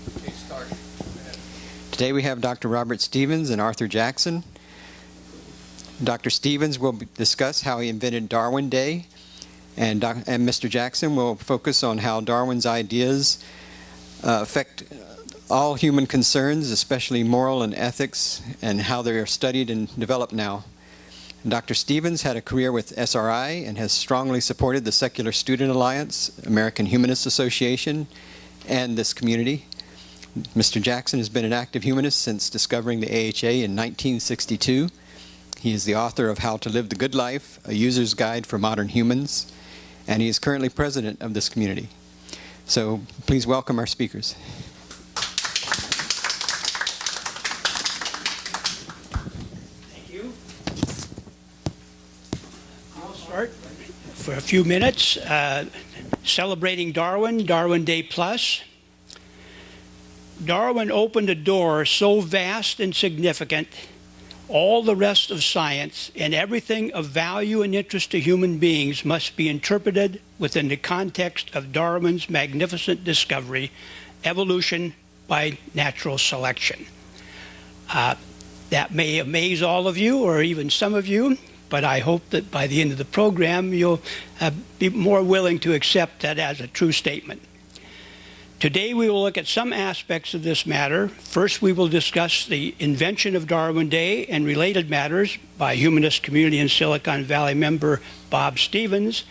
Okay, start. Today we have Dr. Robert Stevens and Arthur Jackson. Dr. Stevens will discuss how he invented Darwin Day, and Mr. Jackson will focus on how Darwin's ideas affect all human concerns, especially moral and ethics, and how they are studied and developed now. Dr. Stevens had a career with SRI and has strongly supported the Secular Student Alliance, American Humanist Association, and this community. Mr. Jackson has been an active humanist since discovering the AHA in 1962. He is the author of How to Live the Good Life, a user's guide for modern humans, and he is currently president of this community. So please welcome our speakers. Thank you. I'll start for a few minutes celebrating Darwin, Darwin Day Plus. Darwin opened a door so vast and significant, all the rest of science and everything of value and interest to human beings must be interpreted within the context of Darwin's magnificent discovery, evolution by natural selection. That may amaze all of you, or even some of you, but I hope that by the end of the program you'll be more willing to accept that as a true statement. Today we will look at some aspects of this matter. First, we will discuss the invention of Darwin Day and related matters by Humanist Community in Silicon Valley member Bob Stevens,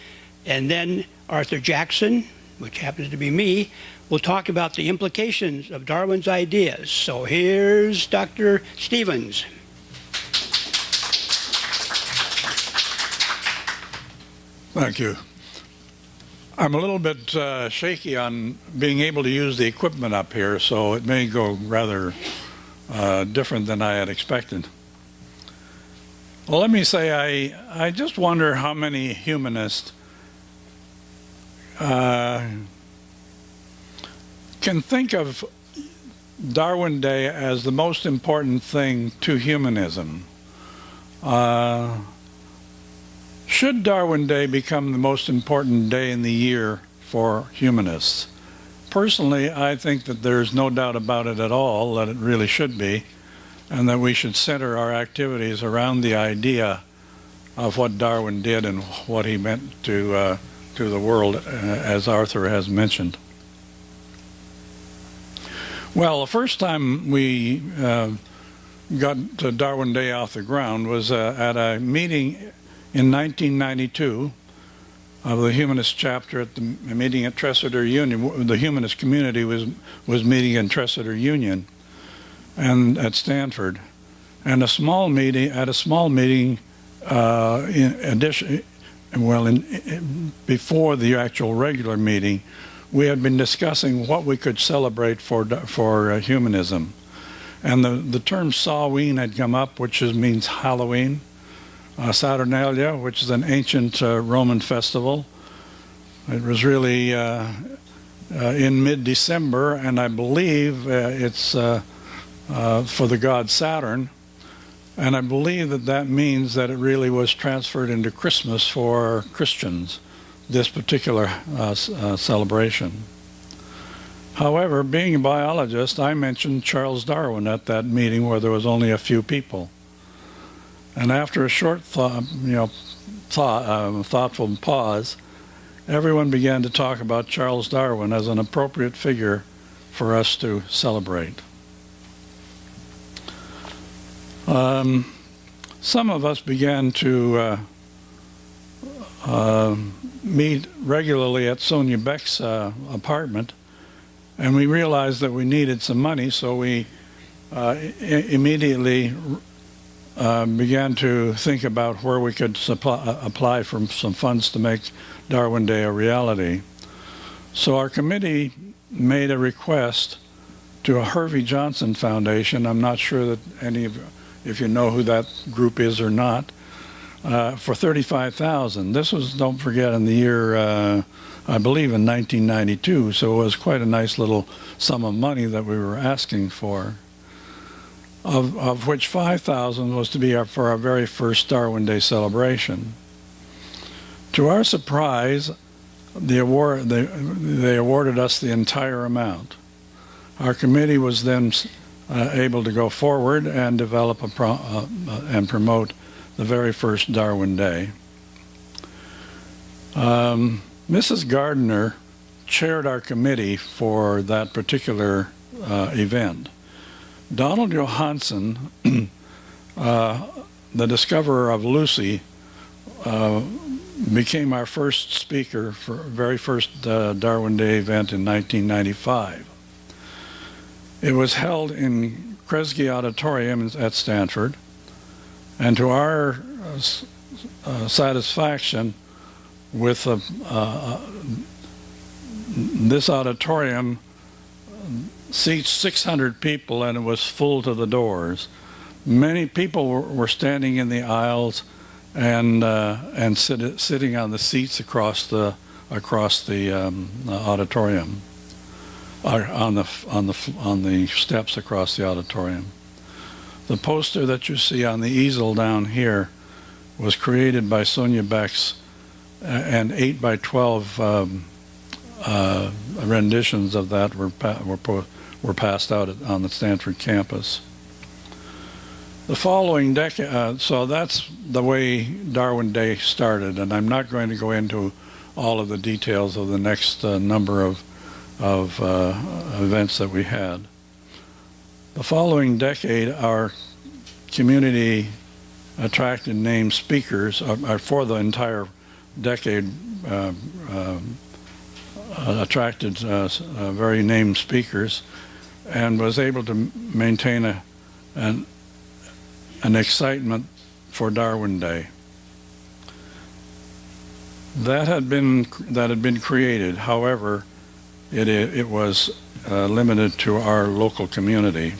and then Arthur Jackson, which happens to be me, will talk about the implications of Darwin's ideas. So here's Dr. Stevens. Thank you. I'm a little bit shaky on being able to use the equipment up here, so it may go rather different than I had expected. Well, let me say I just wonder how many humanists can think of Darwin Day as the most important thing to humanism. Should Darwin Day become the most important day in the year for humanists? Personally, I think that there's no doubt about it at all that it really should be, and that we should center our activities around the idea of what Darwin did and what he meant to the world, as Arthur has mentioned. Well, the first time we got Darwin Day off the ground was at a meeting in 1992 of the Humanist chapter at the meeting at Tresidder Union. The Humanist community was meeting in Tresidder Union and at Stanford, and a small meeting before the actual regular meeting, we had been discussing what we could celebrate for humanism, and the term Samhain had come up, which means Halloween. Saturnalia, which is an ancient Roman festival. It was really in mid-December, and I believe it's for the god Saturn, and I believe that means that it really was transferred into Christmas for Christians, this particular celebration. However, being a biologist, I mentioned Charles Darwin at that meeting where there was only a few people. And after a short thoughtful pause, everyone began to talk about Charles Darwin as an appropriate figure for us to celebrate. Some of us began to meet regularly at Sonia Beck's apartment, and we realized that we needed some money, so we immediately began to think about where we could apply for some funds to make Darwin Day a reality. So our committee made a request to a Harvey Johnson Foundation. I'm not sure that any of if you know who that group is or not, for $35,000. This was, don't forget, in the year, I believe in 1992, so it was quite a nice little sum of money that we were asking for. Of which $5,000 was to be for our very first Darwin Day celebration. To our surprise, they awarded us the entire amount. Our committee was then able to go forward and develop and promote the very first Darwin Day. Mrs. Gardner chaired our committee for that particular event. Donald Johanson, the discoverer of Lucy, became our first speaker for very first Darwin Day event in 1995. It was held in Kresge Auditorium at Stanford, and to our satisfaction, with this auditorium seats 600 people, and it was full to the doors. Many people were standing in the aisles and sitting on the seats across the auditorium, or on the steps across the auditorium. The poster that you see on the easel down here was created by Sonia Beck's, and 8 by 12 renditions of that were passed out on the Stanford campus. The following decade, so that's the way Darwin Day started, and I'm not going to go into all of the details of the next number of events that we had. The following decade, our community attracted named speakers, for the entire decade, attracted very named speakers, and was able to maintain an excitement for Darwin Day. That had been created. However, it was limited to our local community.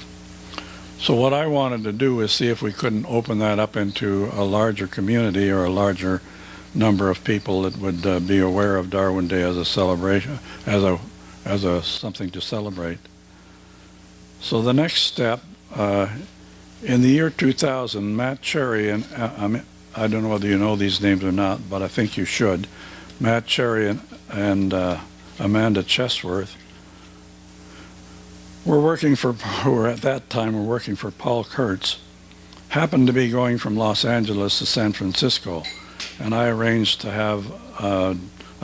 So what I wanted to do is see if we couldn't open that up into a larger community, or a larger number of people that would be aware of Darwin Day as a celebration, as a something to celebrate. So the next step, in the year 2000, Matt Cherry and I don't know whether you know these names or not, but I think you should. Matt Cherry and Amanda Chesworth who at that time were working for Paul Kurtz, happened to be going from Los Angeles to San Francisco, and I arranged to have a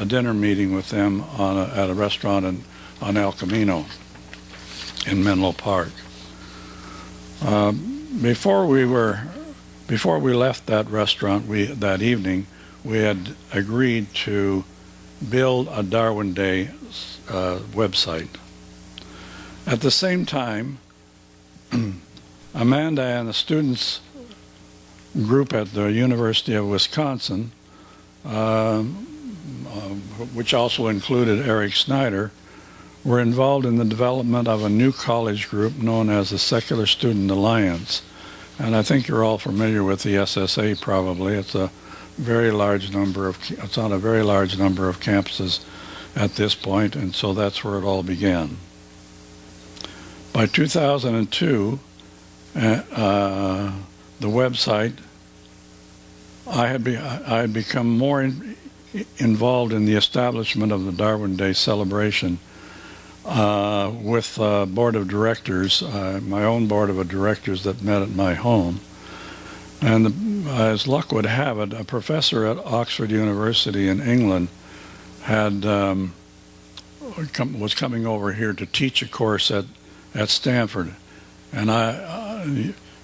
dinner meeting with them at a restaurant on El Camino in Menlo Park. Before we left that restaurant that evening, we had agreed to build a Darwin Day website. At the same time, Amanda and the students group at the University of Wisconsin, which also included Eric Snyder, were involved in the development of a new college group known as the Secular Student Alliance. And I think you're all familiar with the SSA probably. It's on a very large number of campuses at this point, and so that's where it all began. By 2002, the website, I had become more involved in the establishment of the Darwin Day celebration with board of directors, my own board of directors that met at my home. And as luck would have it, a professor at Oxford University in England was coming over here to teach a course at Stanford, and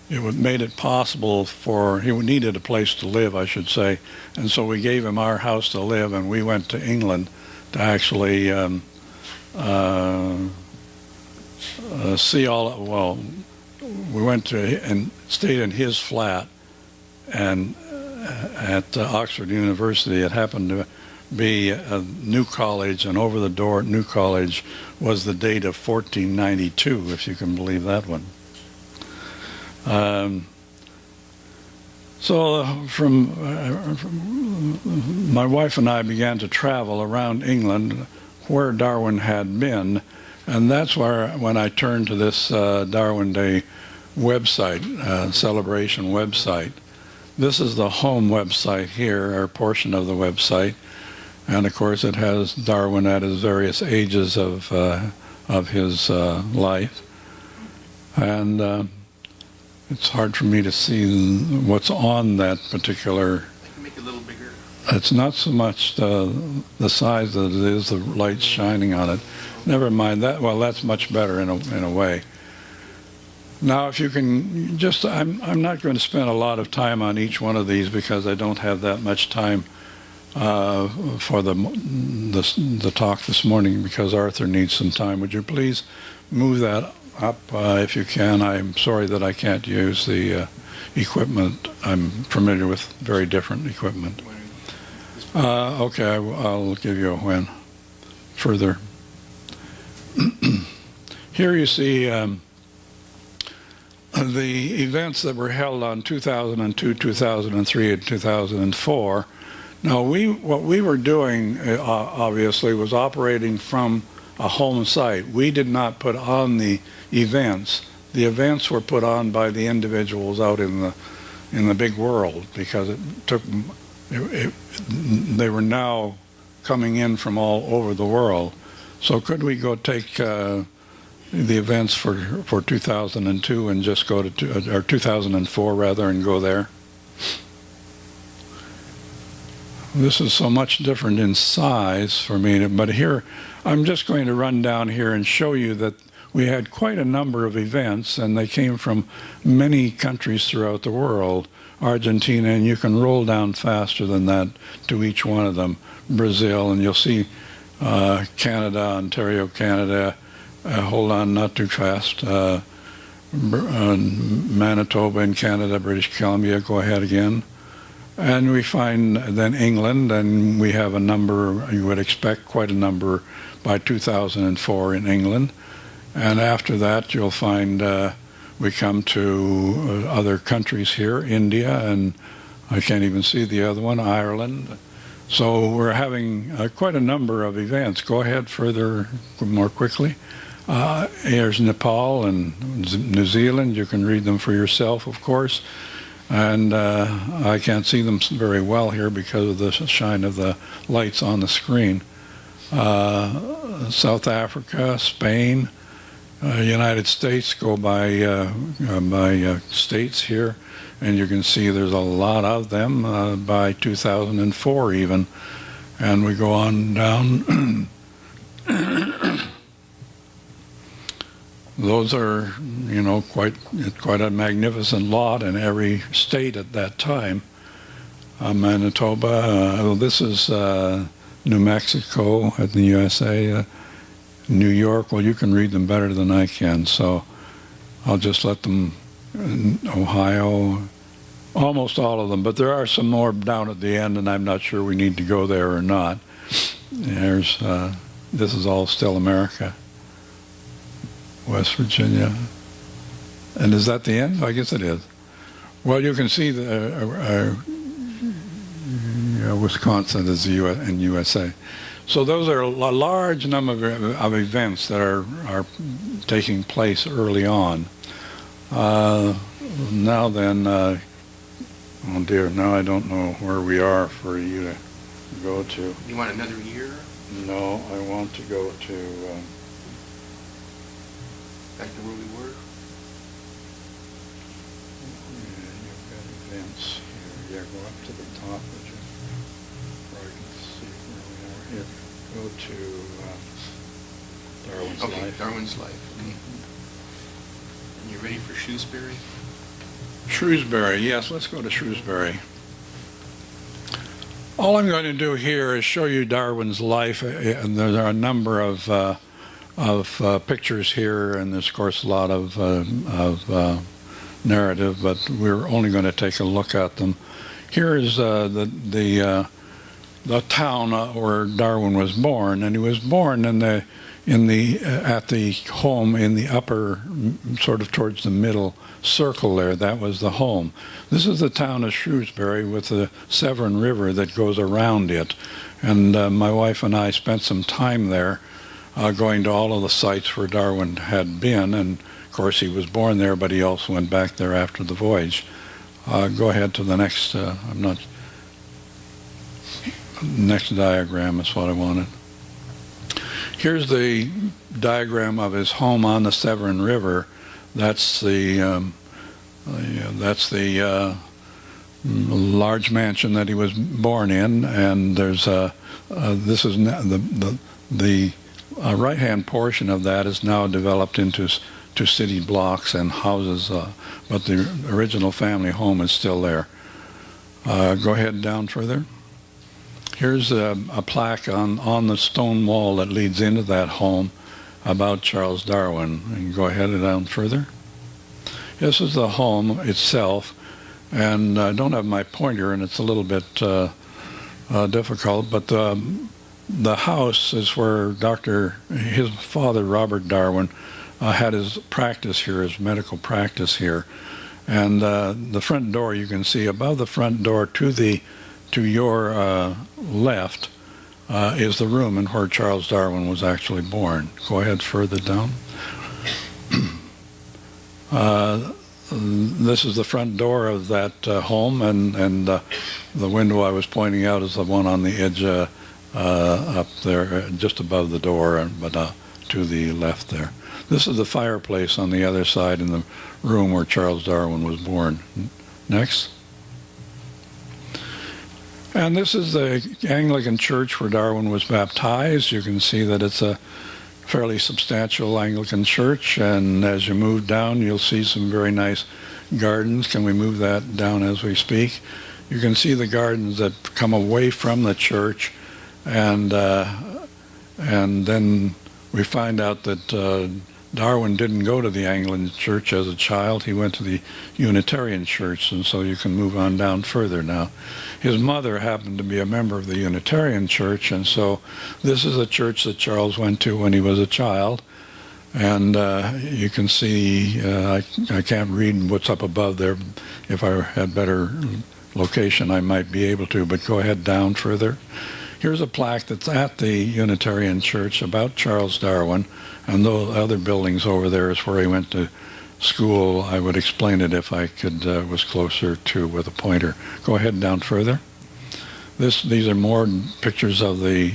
it made it possible he needed a place to live, I should say, and so we gave him our house to live, and we went to England to actually we went to and stayed in his flat, and at Oxford University. It happened to be a new college, and over the door at New College was the date of 1492, if you can believe that one. So my wife and I began to travel around England where Darwin had been, and that's when I turned to this Darwin Day website, celebration website. This is the home website here, or portion of the website, and of course it has Darwin at his various ages of of his life. And it's hard for me to see what's on that particular. I can make it a little bigger. It's not so much the size that it is the lights shining on it. Never mind that. Well, that's much better in a way. Now, if you can just, I'm not going to spend a lot of time on each one of these because I don't have that much time for the talk this morning because Arthur needs some time. Would you please move that up if you can? I'm sorry that I can't use the equipment. I'm familiar with very different equipment. Okay, I'll give you a when. Further. Here you see the events that were held on 2002, 2003, and 2004. Now, what we were doing, obviously, was operating from a home site. We did not put on the events. The events were put on by the individuals out in the big world because it took. They were now coming in from all over the world. So could we go take the events for 2002 and just go to, or 2004 rather, and go there? This is so much different in size for me, but here, I'm just going to run down here and show you that we had quite a number of events, and they came from many countries throughout the world. Argentina, and you can roll down faster than that to each one of them. Brazil, and you'll see Canada, Ontario, Canada. Hold on, not too fast. Manitoba in Canada, British Columbia, go ahead again. And we find then England, and we have a number, you would expect quite a number by 2004 in England. And after that, you'll find we come to other countries here, India, and I can't even see the other one, Ireland. So we're having quite a number of events. Go ahead further, more quickly. There's Nepal and New Zealand. You can read them for yourself, of course. And I can't see them very well here because of the shine of the lights on the screen. South Africa, Spain, United States, go by states here, and you can see there's a lot of them by 2004 even. And we go on down. Those are, you know, quite a magnificent lot in every state at that time. Manitoba, this is New Mexico in the USA. New York, well, you can read them better than I can, so I'll just let them. Ohio, almost all of them, but there are some more down at the end, and I'm not sure we need to go there or not. There's, this is all still America. West Virginia. And is that the end? I guess it is. Well, you can see the Wisconsin is the in USA. So those are a large number of events that are taking place early on. Now then, oh dear, now I don't know where we are for you to go to. You want another year? No, I want to go to... Back to where we were? Yeah, you've got events here. Yeah, go up to the top, would you? Where I can see where we are. Here, go to Darwin's Okay, Life. Darwin's Life. Okay. And you ready for Shrewsbury? Shrewsbury, yes, let's go to Shrewsbury. All I'm going to do here is show you Darwin's life, and there are a number of pictures here, and there's of course a lot of narrative, but we're only going to take a look at them. Here is the town where Darwin was born, and he was born at the home in the upper, sort of towards the middle circle there. That was the home. This is the town of Shrewsbury with the Severn River that goes around it, and my wife and I spent some time there. Going to all of the sites where Darwin had been, and of course he was born there, but he also went back there after the voyage. Go ahead to the next, next diagram is what I wanted. Here's the diagram of his home on the Severn River. That's the large mansion that he was born in, and there's this is the right-hand portion of that is now developed into city blocks and houses, but the original family home is still there. Go ahead down further. Here's a plaque on the stone wall that leads into that home about Charles Darwin. And go ahead and down further. This is the home itself, and I don't have my pointer, and it's a little bit difficult, but the house is where his father, Robert Darwin, had his practice here, his medical practice here. And the front door, you can see above the front door to your left is the room in where Charles Darwin was actually born. Go ahead further down. This is the front door of that home, and the window I was pointing out is the one on the edge up there, just above the door, but to the left there. This is the fireplace on the other side in the room where Charles Darwin was born. Next. And this is the Anglican church where Darwin was baptized. You can see that it's a fairly substantial Anglican church, and as you move down, you'll see some very nice gardens. Can we move that down as we speak? You can see the gardens that come away from the church, and then we find out that Darwin didn't go to the Anglican church as a child. He went to the Unitarian church, and so you can move on down further now. His mother happened to be a member of the Unitarian church, and so this is a church that Charles went to when he was a child. And you can see, I can't read what's up above there. If I had better location, I might be able to, but go ahead down further. Here's a plaque that's at the Unitarian Church about Charles Darwin, and those other buildings over there is where he went to school. I would explain it if I could was closer to with a pointer. Go ahead down further. These are more pictures of the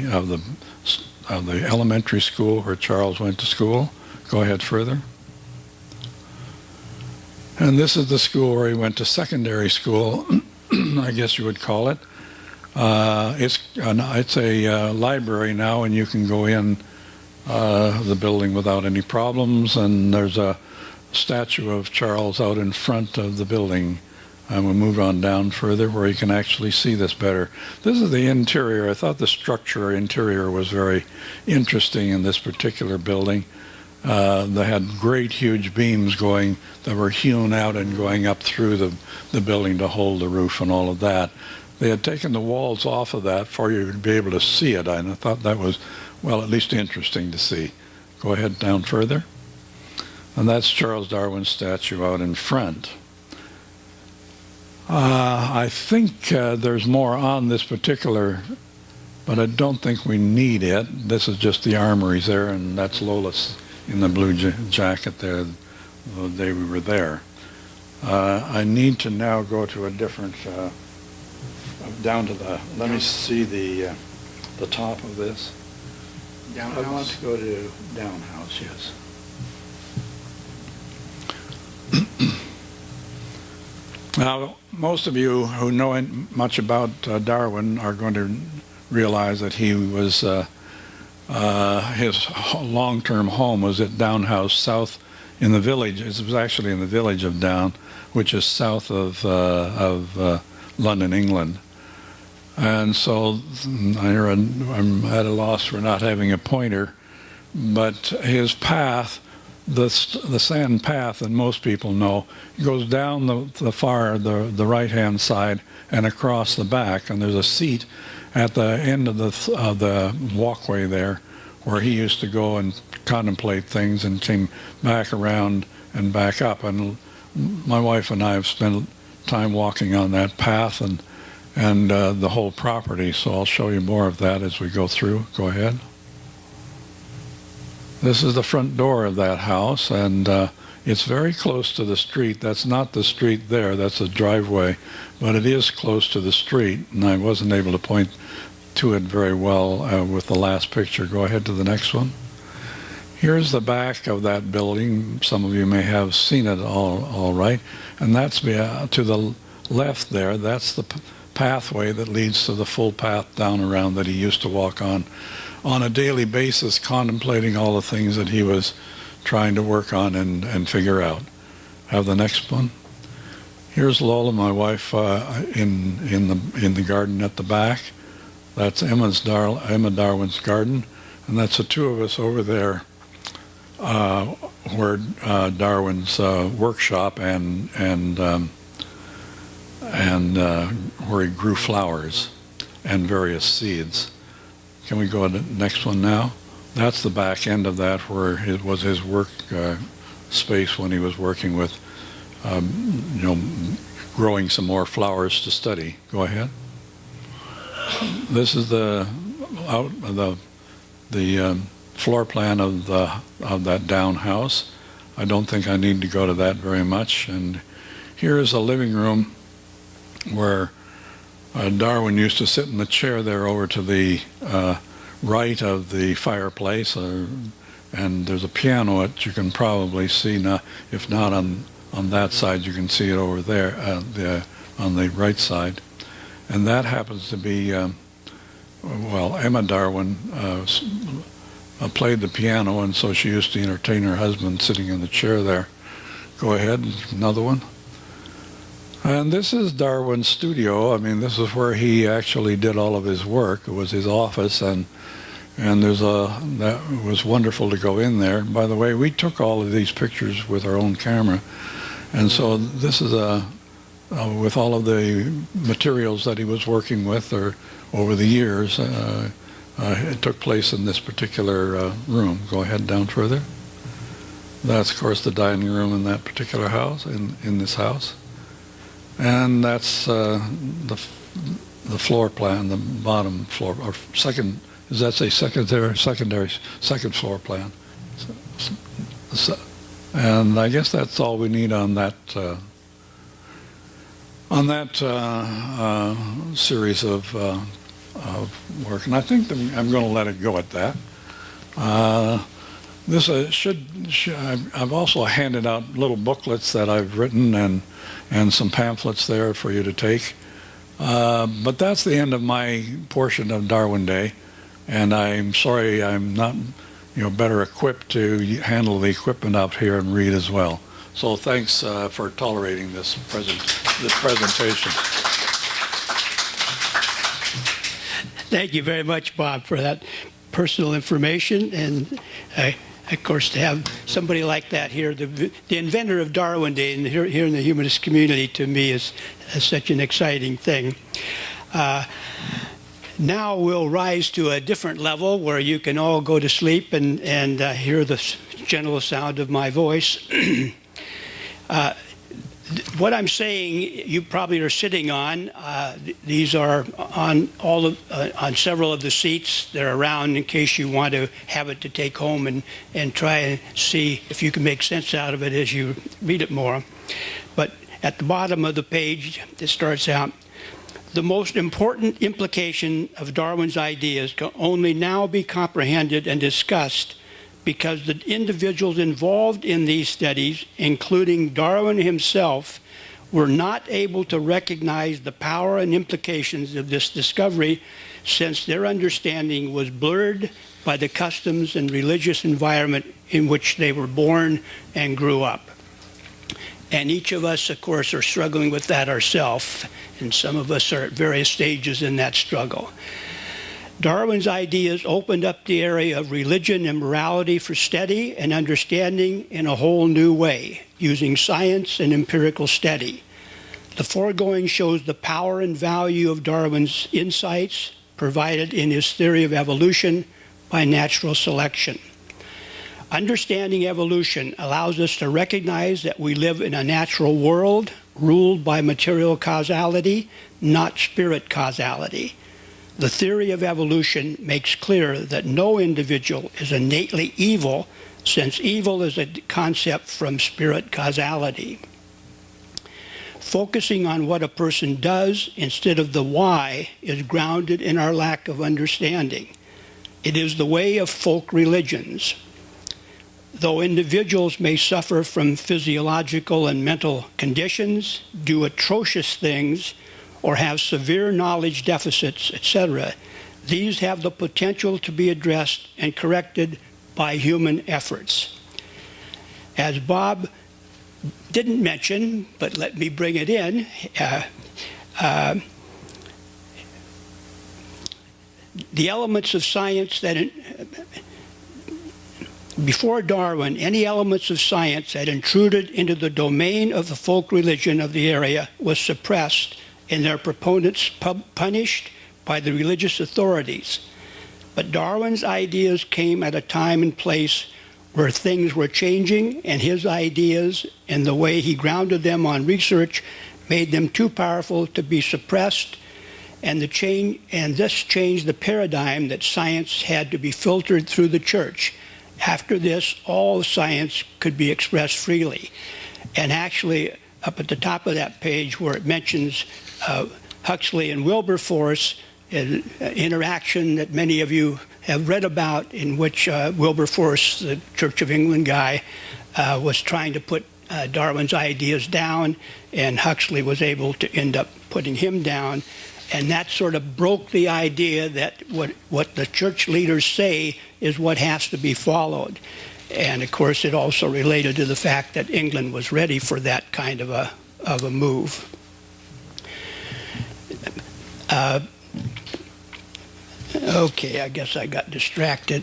elementary school where Charles went to school. Go ahead further. And this is the school where he went to secondary school, I guess you would call it. It's a library now, and you can go in the building without any problems, and there's a statue of Charles out in front of the building. And we'll move on down further where you can actually see this better. This is the interior. I thought the structure interior was very interesting in this particular building. They had great huge beams going that were hewn out and going up through the building to hold the roof and all of that. They had taken the walls off of that for you to be able to see it, and I thought that was, well, at least interesting to see. Go ahead down further. And that's Charles Darwin's statue out in front. I think there's more on this particular, but I don't think we need it. This is just the armories there, and that's Lola's in the blue jacket there the day we were there. I need to now go to a different, down to the, let me see the top of this. Downhouse? I want to go to downhouse, yes. Now, most of you who know much about Darwin are going to realize that he was, his long-term home was at Downhouse South in the village. It was actually in the village of Down, which is south of London, England. And so I'm at a loss for not having a pointer, but his path, the sand path that most people know, goes down the right-hand side and across the back, and there's a seat at the end of the walkway there where he used to go and contemplate things and came back around and back up. And my wife and I have spent time walking on that path and the whole property, so I'll show you more of that as we go through. Go ahead. This is the front door of that house, and it's very close to the street. That's not the street there, that's a driveway, but it is close to the street, and I wasn't able to point to it very well with the last picture. Go ahead to the next one. Here's the back of that building. Some of you may have seen it all right. And that's to the left there. That's the pathway that leads to the full path down around that he used to walk on a daily basis, contemplating all the things that he was trying to work on and figure out. Have the next one. Here's Lola, my wife, in the garden at the back. That's Emma Darwin's garden, and that's the two of us over there, where Darwin's workshop and where he grew flowers and various seeds. Can we go to the next one now? That's the back end of that, where it was his work space when he was working with, growing some more flowers to study. Go ahead. This is the floor plan of that down house. I don't think I need to go to that very much. And here is a living room where Darwin used to sit in the chair there over to the right of the fireplace, and there's a piano that you can probably see now. If not on that side, you can see it over there on the right side. And that happens to be, Emma Darwin played the piano, and so she used to entertain her husband sitting in the chair there. Go ahead, another one. And this is Darwin's studio. I mean, this is where he actually did all of his work. It was his office, and that was wonderful to go in there. By the way, we took all of these pictures with our own camera, and so this is with all of the materials that he was working with over the years. It took place in this particular room. Go ahead down further. That's, of course, the dining room in that particular house, in this house. And that's the floor plan, the bottom floor, or second, does that say second floor plan? And I guess that's all we need on that series of work. And I think that I'm going to let it go at that. This I've also handed out little booklets that I've written and some pamphlets there for you to take. But that's the end of my portion of Darwin Day, and I'm sorry I'm not better equipped to handle the equipment up here and read as well. So thanks for tolerating this presentation. Thank you very much, Bob, for that personal information. And of course, to have somebody like that here, the inventor of Darwin Day, and here in the humanist community, to me is such an exciting thing. Now we'll rise to a different level where you can all go to sleep and hear the gentle sound of my voice. What I'm saying, you probably are sitting on. These are on on several of the seats. They're around in case you want to have it to take home and try and see if you can make sense out of it as you read it more. But at the bottom of the page, it starts out, the most important implication of Darwin's ideas can only now be comprehended and discussed because the individuals involved in these studies, including Darwin himself, were not able to recognize the power and implications of this discovery since their understanding was blurred by the customs and religious environment in which they were born and grew up. And each of us, of course, are struggling with that ourselves, and some of us are at various stages in that struggle. Darwin's ideas opened up the area of religion and morality for study and understanding in a whole new way, using science and empirical study. The foregoing shows the power and value of Darwin's insights provided in his theory of evolution by natural selection. Understanding evolution allows us to recognize that we live in a natural world ruled by material causality, not spirit causality. The theory of evolution makes clear that no individual is innately evil, since evil is a concept from spirit causality. Focusing on what a person does instead of the why is grounded in our lack of understanding. It is the way of folk religions. Though individuals may suffer from physiological and mental conditions, do atrocious things, or have severe knowledge deficits, etc., these have the potential to be addressed and corrected by human efforts. As Bob didn't mention, but let me bring it in, the elements of science that, before Darwin, any elements of science that intruded into the domain of the folk religion of the area was suppressed and their proponents punished by the religious authorities. But Darwin's ideas came at a time and place where things were changing, and his ideas and the way he grounded them on research made them too powerful to be suppressed, and this changed the paradigm that science had to be filtered through the church. After this, all science could be expressed freely. And actually, up at the top of that page where it mentions Huxley and Wilberforce, an interaction that many of you have read about, in which Wilberforce, the Church of England guy, was trying to put Darwin's ideas down, and Huxley was able to end up putting him down. And that sort of broke the idea that what the church leaders say is what has to be followed. And of course, it also related to the fact that England was ready for that kind of a move. Okay, I guess I got distracted.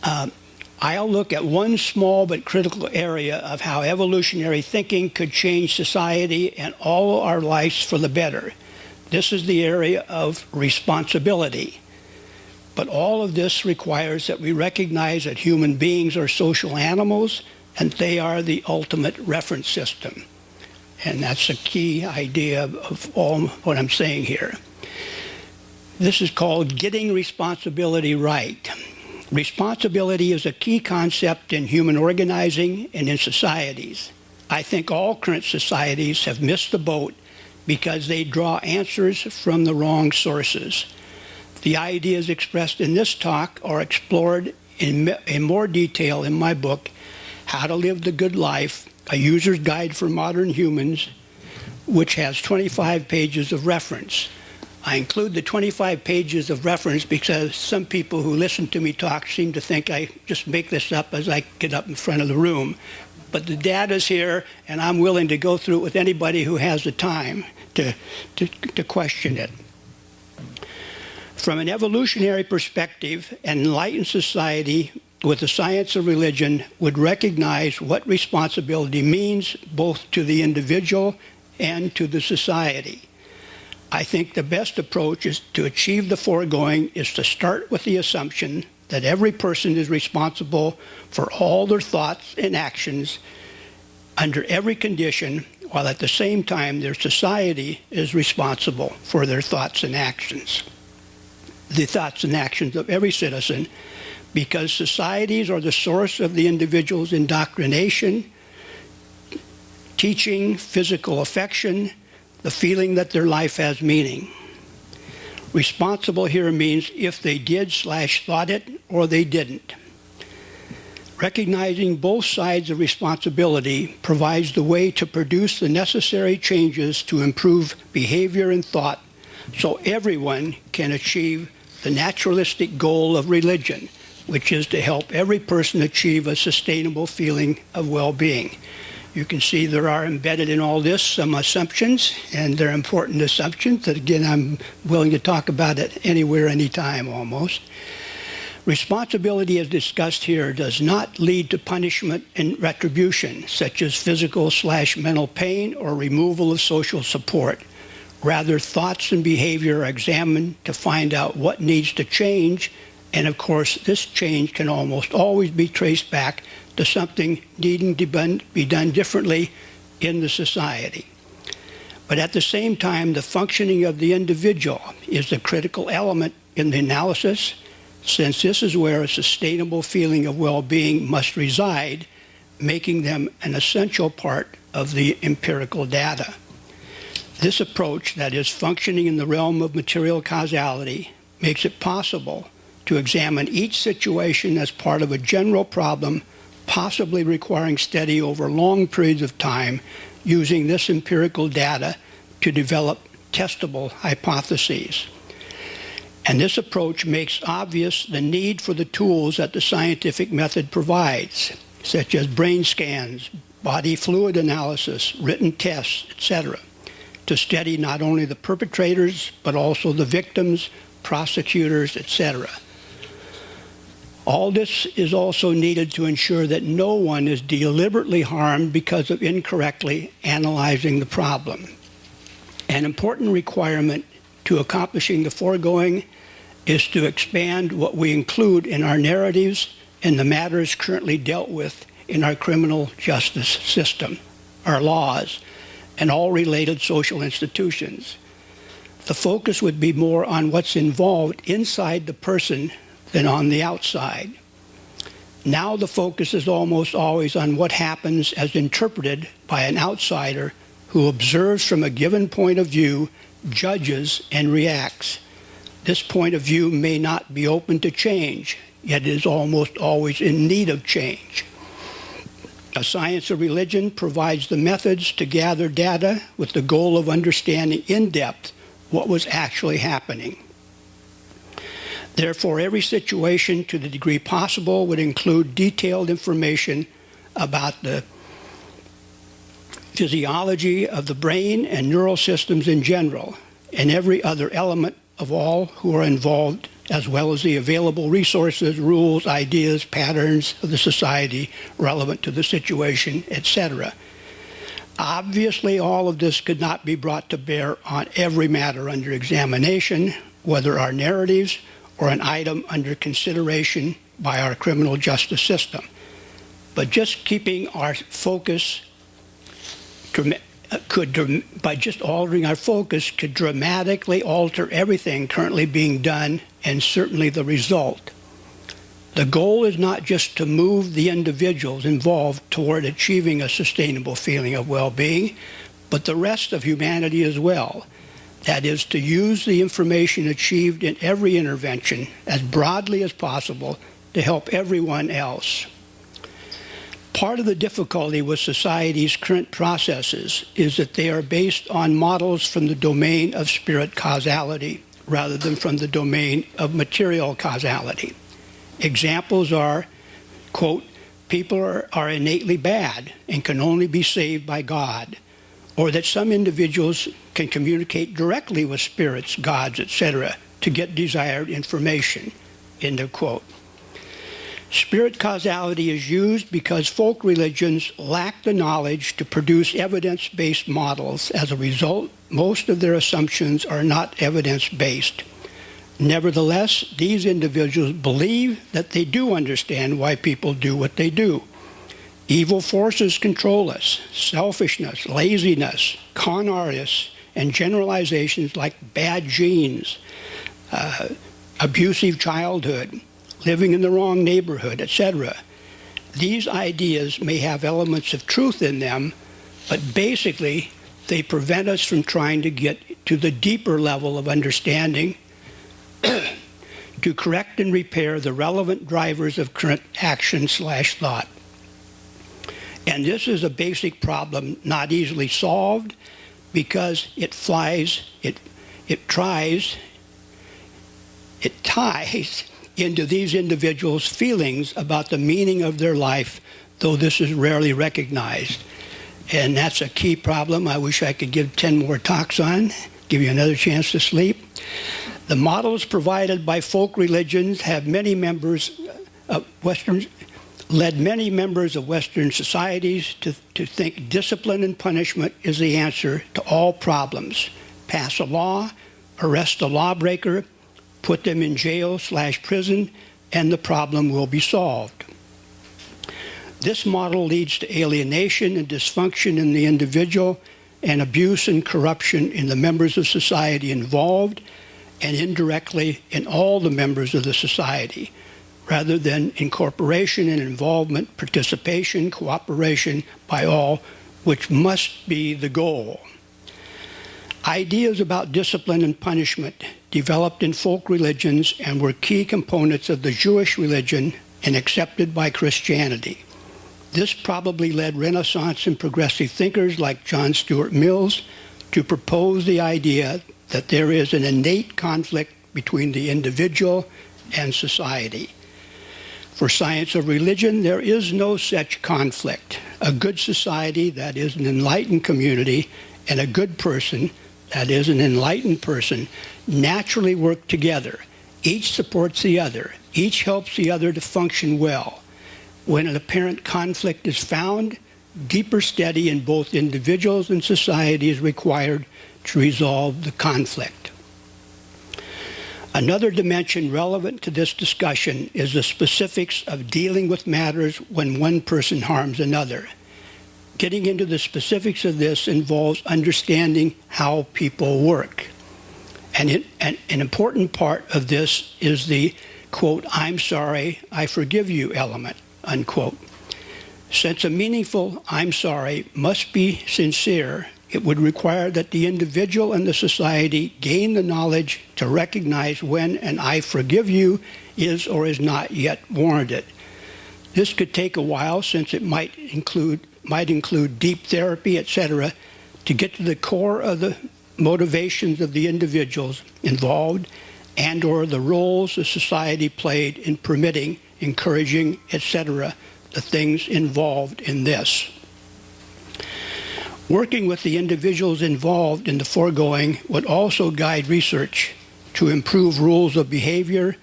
I'll look at one small but critical area of how evolutionary thinking could change society and all our lives for the better. This is the area of responsibility. But all of this requires that we recognize that human beings are social animals and they are the ultimate reference system. And that's a key idea of all what I'm saying here. This is called getting responsibility right. Responsibility is a key concept in human organizing and in societies. I think all current societies have missed the boat because they draw answers from the wrong sources. The ideas expressed in this talk are explored in more detail in my book, How to Live the Good Life, A User's Guide for Modern Humans, which has 25 pages of reference. I include the 25 pages of reference because some people who listen to me talk seem to think I just make this up as I get up in front of the room. But the data's here, and I'm willing to go through it with anybody who has the time to question it. From an evolutionary perspective, an enlightened society with the science of religion would recognize what responsibility means both to the individual and to the society. I think the best approach is to achieve the foregoing is to start with the assumption that every person is responsible for all their thoughts and actions under every condition, while at the same time their society is responsible for their thoughts and actions. The thoughts and actions of every citizen, because societies are the source of the individual's indoctrination, teaching, physical affection, the feeling that their life has meaning. Responsible here means if they did/thought it or they didn't. Recognizing both sides of responsibility provides the way to produce the necessary changes to improve behavior and thought so everyone can achieve the naturalistic goal of religion, which is to help every person achieve a sustainable feeling of well-being. You can see there are embedded in all this some assumptions, and they're important assumptions that, again, I'm willing to talk about it anywhere, anytime, almost. Responsibility, as discussed here, does not lead to punishment and retribution, such as physical/mental pain or removal of social support. Rather, thoughts and behavior are examined to find out what needs to change, and of course, this change can almost always be traced back to something needing to be done differently in the society. But at the same time, the functioning of the individual is the critical element in the analysis, since this is where a sustainable feeling of well-being must reside, making them an essential part of the empirical data. This approach, that is, functioning in the realm of material causality, makes it possible to examine each situation as part of a general problem, possibly requiring study over long periods of time, using this empirical data to develop testable hypotheses. And this approach makes obvious the need for the tools that the scientific method provides, such as brain scans, body fluid analysis, written tests, etc., to study not only the perpetrators, but also the victims, prosecutors, etc. All this is also needed to ensure that no one is deliberately harmed because of incorrectly analyzing the problem. An important requirement to accomplishing the foregoing is to expand what we include in our narratives and the matters currently dealt with in our criminal justice system, our laws, and all related social institutions. The focus would be more on what's involved inside the person than on the outside. Now the focus is almost always on what happens as interpreted by an outsider who observes from a given point of view, judges, and reacts. This point of view may not be open to change, yet it is almost always in need of change. A science of religion provides the methods to gather data with the goal of understanding in depth what was actually happening. Therefore, every situation, to the degree possible, would include detailed information about the physiology of the brain and neural systems in general, and every other element of all who are involved, as well as the available resources, rules, ideas, patterns of the society relevant to the situation, etc. Obviously, all of this could not be brought to bear on every matter under examination, whether our narratives or an item under consideration by our criminal justice system. But just keeping our focus by just altering our focus could dramatically alter everything currently being done and certainly the result. The goal is not just to move the individuals involved toward achieving a sustainable feeling of well-being, but the rest of humanity as well. That is, to use the information achieved in every intervention as broadly as possible to help everyone else. Part of the difficulty with society's current processes is that they are based on models from the domain of spirit causality rather than from the domain of material causality. Examples are, quote, people are innately bad and can only be saved by God, or that some individuals can communicate directly with spirits, gods, etc., to get desired information, end of quote. Spirit causality is used because folk religions lack the knowledge to produce evidence-based models. As a result, most of their assumptions are not evidence-based. Nevertheless, these individuals believe that they do understand why people do what they do. Evil forces control us. Selfishness, laziness, con artists, and generalizations like bad genes, abusive childhood, living in the wrong neighborhood, etc. These ideas may have elements of truth in them, but basically they prevent us from trying to get to the deeper level of understanding to correct and repair the relevant drivers of current action/thought. And this is a basic problem not easily solved because it ties into these individuals' feelings about the meaning of their life, though this is rarely recognized. And that's a key problem I wish I could give 10 more talks on, give you another chance to sleep. The models provided by folk religions have many members of led many members of Western societies to think discipline and punishment is the answer to all problems. Pass a law, arrest a lawbreaker, put them in jail/prison, and the problem will be solved. This model leads to alienation and dysfunction in the individual and abuse and corruption in the members of society involved and indirectly in all the members of the society, rather than incorporation and involvement, participation, cooperation by all, which must be the goal. Ideas about discipline and punishment developed in folk religions and were key components of the Jewish religion and accepted by Christianity. This probably led Renaissance and progressive thinkers like John Stuart Mills to propose the idea that there is an innate conflict between the individual and society. For science of religion, there is no such conflict. A good society, that is an enlightened community, and a good person, that is an enlightened person, naturally work together. Each supports the other. Each helps the other to function well. When an apparent conflict is found, deeper study in both individuals and society is required to resolve the conflict. Another dimension relevant to this discussion is the specifics of dealing with matters when one person harms another. Getting into the specifics of this involves understanding how people work. And an important part of this is the, quote, "I'm sorry, I forgive you" element, unquote. Since a meaningful "I'm sorry" must be sincere, it would require that the individual and the society gain the knowledge to recognize when an "I forgive you" is or is not yet warranted. This could take a while, since it might include deep therapy, etc., to get to the core of the motivations of the individuals involved and or the roles the society played in permitting, encouraging, etc., the things involved in this. Working with the individuals involved in the foregoing would also guide research to improve rules of behavior,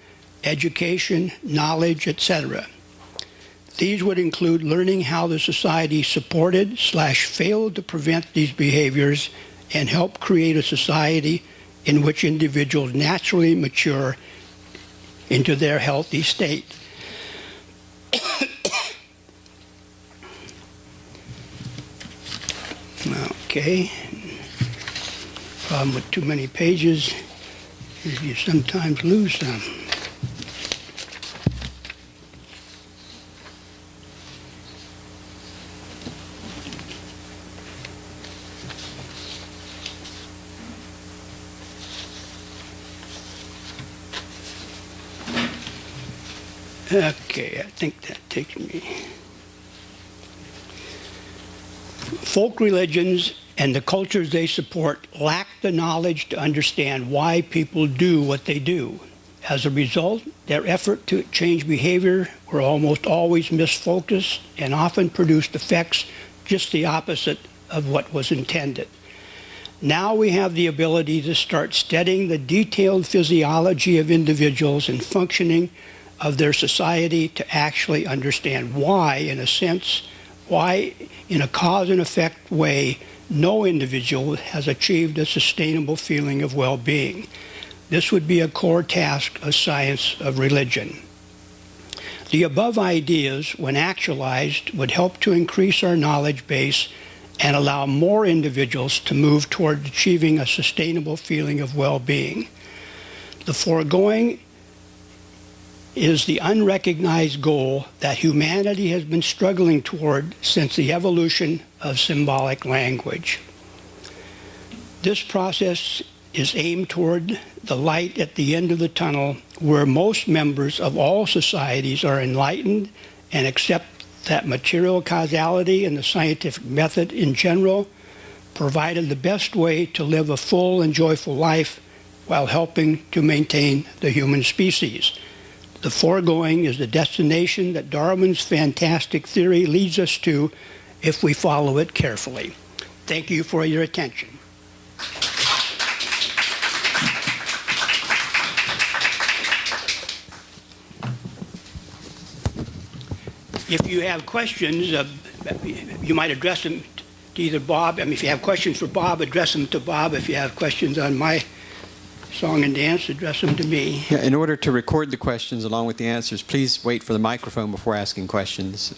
education, knowledge, etc. These would include learning how the society supported/failed to prevent these behaviors and help create a society in which individuals naturally mature into their healthy state. Okay. Problem with too many pages is you sometimes lose some. Okay, I think that takes me. Folk religions and the cultures they support lack the knowledge to understand why people do what they do. As a result, their effort to change behavior were almost always misfocused and often produced effects just the opposite of what was intended. Now we have the ability to start studying the detailed physiology of individuals and functioning of their society to actually understand why, in a sense, why in a cause and effect way no individual has achieved a sustainable feeling of well-being. This would be a core task of science of religion. The above ideas, when actualized, would help to increase our knowledge base and allow more individuals to move toward achieving a sustainable feeling of well-being. The foregoing is the unrecognized goal that humanity has been struggling toward since the evolution of symbolic language. This process is aimed toward the light at the end of the tunnel, where most members of all societies are enlightened and accept that material causality and the scientific method in general provided the best way to live a full and joyful life while helping to maintain the human species. The foregoing is the destination that Darwin's fantastic theory leads us to if we follow it carefully. Thank you for your attention. If you have questions, you might address them to either Bob. If you have questions for Bob, address them to Bob. If you have questions on my song and dance, address them to me. Yeah, in order to record the questions along with the answers, please wait for the microphone before asking questions.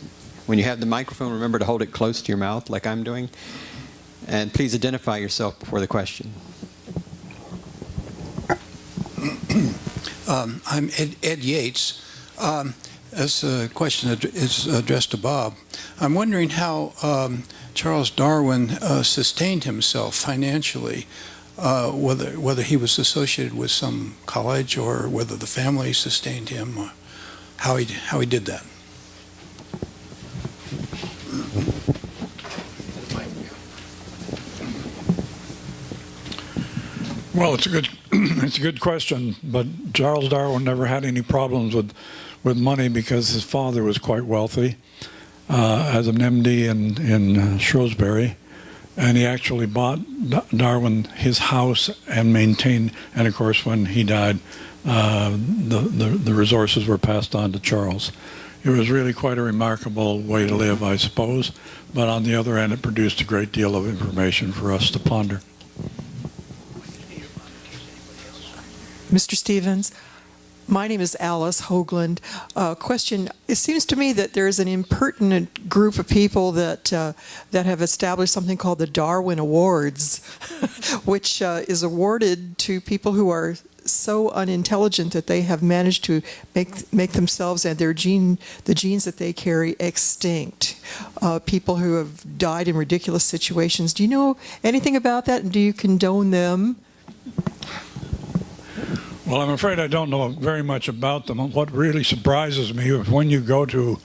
When you have the microphone, remember to hold it close to your mouth like I'm doing. And please identify yourself before the question. I'm Ed Yates. As a question is addressed to Bob, I'm wondering how Charles Darwin sustained himself financially whether he was associated with some college or whether the family sustained him, how he did that. Well, it's a good it's a good question, but Charles Darwin never had any problems with money because his father was quite wealthy as an MD in Shrewsbury, and he actually bought Darwin his house and maintained. And of course, when he died, the resources were passed on to Charles. It was really quite a remarkable way to live, I suppose. But on the other end, it produced a great deal of information for us to ponder. Mr. Stevens, my name is Alice Hoagland. Question: it seems to me that there is an impertinent group of people that have established something called the Darwin Awards, which is awarded to people who are so unintelligent that they have managed to make themselves and the genes that they carry extinct. People who have died in ridiculous situations. Do you know anything about that, and do you condone them? Well, I'm afraid I don't know very much about them. What really surprises me is when you go to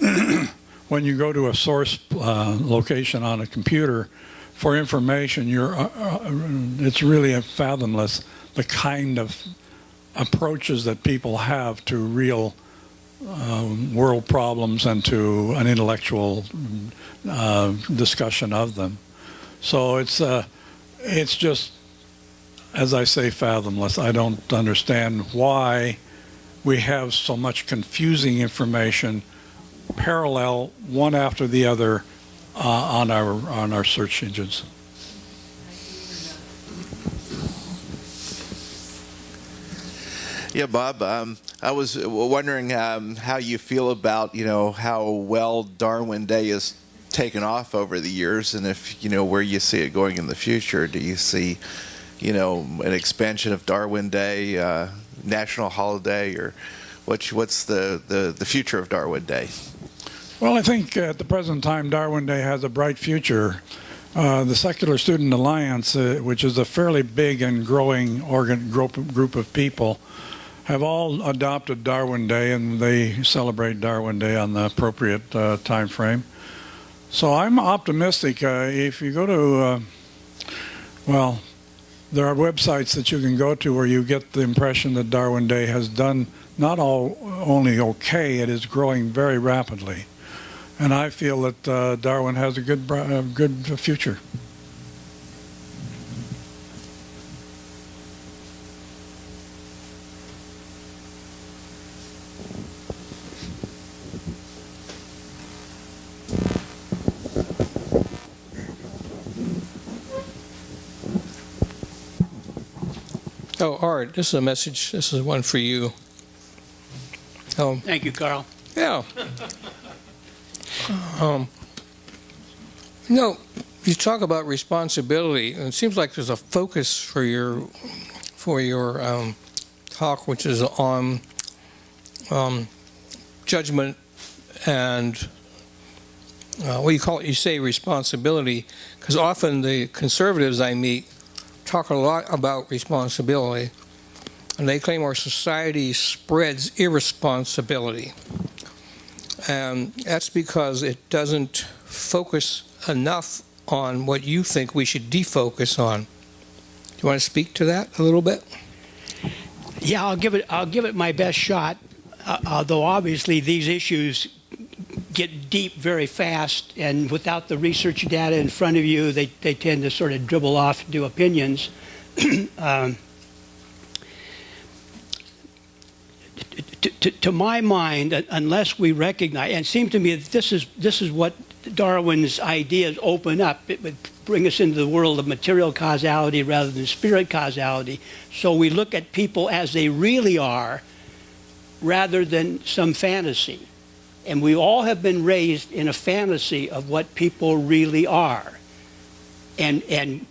a source location on a computer for information, it's really fathomless the kind of approaches that people have to real world problems and to an intellectual discussion of them. So it's just, as I say, fathomless. I don't understand why we have so much confusing information parallel one after the other on our search engines. Yeah, Bob, I was wondering how you feel about, how well Darwin Day is taken off over the years, and if, where you see it going in the future. Do you see an expansion of Darwin Day, national holiday, or what's the future of Darwin Day? Well, I think at the present time, Darwin Day has a bright future. The Secular Student Alliance, which is a fairly big and growing group of people, have all adopted Darwin Day, and they celebrate Darwin Day on the appropriate time frame. So I'm optimistic. If you go to, there are websites that you can go to where you get the impression that Darwin Day has done not only okay, it is growing very rapidly. And I feel that Darwin has a good future. Oh, Art, this is a message. This is one for you. Thank you, Carl. Yeah. You talk about responsibility, and it seems like there's a focus for your talk, which is on judgment and what do you call it? You say responsibility, because often the conservatives I meet talk a lot about responsibility, and they claim our society spreads irresponsibility. And that's because it doesn't focus enough on what you think we should defocus on. Do you want to speak to that a little bit? Yeah, I'll give it my best shot. Although obviously these issues get deep very fast, and without the research data in front of you, they tend to sort of dribble off into opinions. To my mind, unless we recognize, and it seems to me that this is what Darwin's ideas open up. It would bring us into the world of material causality rather than spirit causality. So we look at people as they really are, rather than some fantasy. And we all have been raised in a fantasy of what people really are. And